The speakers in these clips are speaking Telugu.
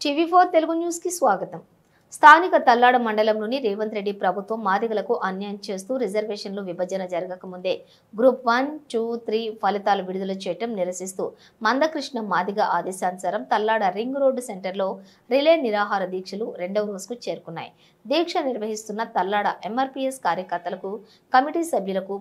టీవీ4 తెలుగు న్యూస్ కి స్వాగతం. స్థానిక తల్లాడ మండలంలోని రేవంత్ రెడ్డి ప్రభుత్వం మాదిగలకు అన్యాయం చేస్తూ రిజర్వేషన్లు విభజన జరగకముందే గ్రూప్ 1, 2, 3 ఫలితాలు విడుదల చేయటం నిరసిస్తూ మందకృష్ణ మాదిగ ఆదేశానుసారం తల్లాడ రింగ్ రోడ్డు సెంటర్లో రిలే నిరాహార దీక్షలు 2వ రోజుకు చేరుకున్నాయి. దీక్ష నిర్వహిస్తున్న తల్లాడ ఎంఆర్పీఎస్ కార్యకర్తలకు కమిటీ సభ్యులకు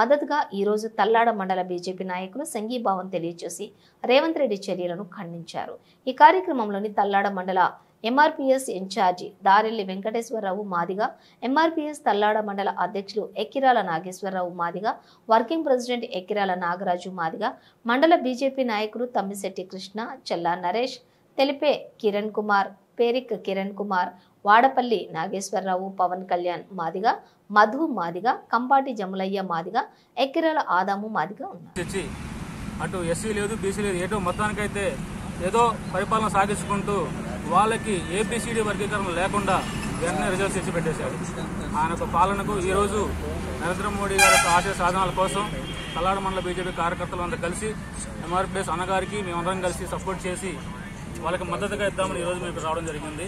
మద్దతుగా ఈ రోజు తల్లాడ మండల బీజేపీ నాయకులు సంఘీభావం తెలియజేసి రేవంత్ రెడ్డి చర్యలను ఖండించారు. ఈ కార్యక్రమంలోని తల్లాడ మండల MRPS incharge Darelli Venkateswararao Madiga, MRPS Tallada మండల అధ్యక్షులు ఎక్కిరాల నాగేశ్వరరావు మాదిగ, వర్కింగ్ ప్రెసిడెంట్ ఎక్కిరాల నాగరాజు మాదిగ, మండల బీజేపీ నాయకులు తమ్మిశెట్టి కృష్ణ, చెల్లా నరేష్, తెలిపే కిరణ్ కుమార్, పేరిక్ కిరణ్ కుమార్, వాడపల్లి నాగేశ్వరరావు, పవన్ కళ్యాణ్ మాదిగ, మధు మాదిగ, కంపాటి జములయ్య మాదిగ, ఎక్కిరాల ఆదాము మాదిగ ఉన్నారు. అటు ఎస్సీ లేదు, బీసీ లేదు, ఏటో మొత్తానికైతే ఏదో పరిపాలన సాగించుకుంటూ వాళ్ళకి ఏబిసిడి వర్గీకరణ లేకుండా వెంటనే రిజల్ట్స్ ఇచ్చి పెట్టేశాడు. ఆయన యొక్క పాలనకు ఈరోజు నరేంద్ర మోడీ గారి యొక్క ఆశయ సాధనాల కోసం తల్లాడ మండల బీజేపీ కార్యకర్తలు అందరూ కలిసి ఎంఆర్పీఎస్ అన్నగారికి మేమందరం కలిసి సపోర్ట్ చేసి వాళ్ళకి మద్దతుగా ఇద్దామని ఈరోజు మేము రావడం జరిగింది.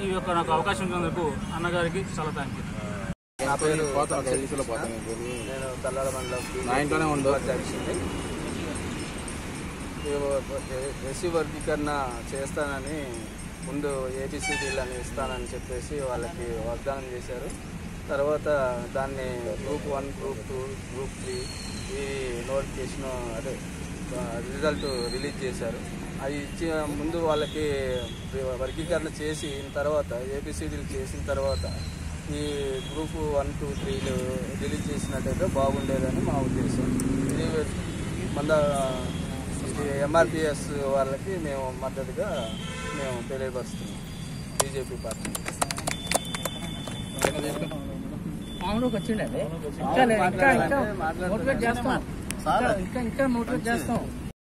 ఈ యొక్క నాకు అవకాశం ఇచ్చినందుకు అన్నగారికి చాలా థ్యాంక్ యూ. నా పేరు నేను తల్లాడ మండలం అధ్యక్షుడిని. ఎస్సీ వర్గీకరణ చేస్తానని ముందు ఏబిసిడీలని ఇస్తానని చెప్పేసి వాళ్ళకి వాగ్దానం చేశారు. తర్వాత దాన్ని గ్రూప్ 1, గ్రూప్ 2, గ్రూప్ 3 ఈ నోటిఫికేషన్ రిజల్ట్ రిలీజ్ చేశారు. అవి ఇచ్చి ముందు వాళ్ళకి వర్గీకరణ చేసిన తర్వాత ఏబిసిడీలు చేసిన తర్వాత ఈ గ్రూప్ 1, 2, 3 రిలీజ్ చేసినట్టయితే బాగుండేదని మా ఉద్దేశం. ఇది ఎంఆర్పీఎస్ వాళ్ళకి మేము మద్దతుగా మేము తెలియపరుస్తున్నాం. బీజేపీ పార్టీ మోటివేట్ చేస్తాం.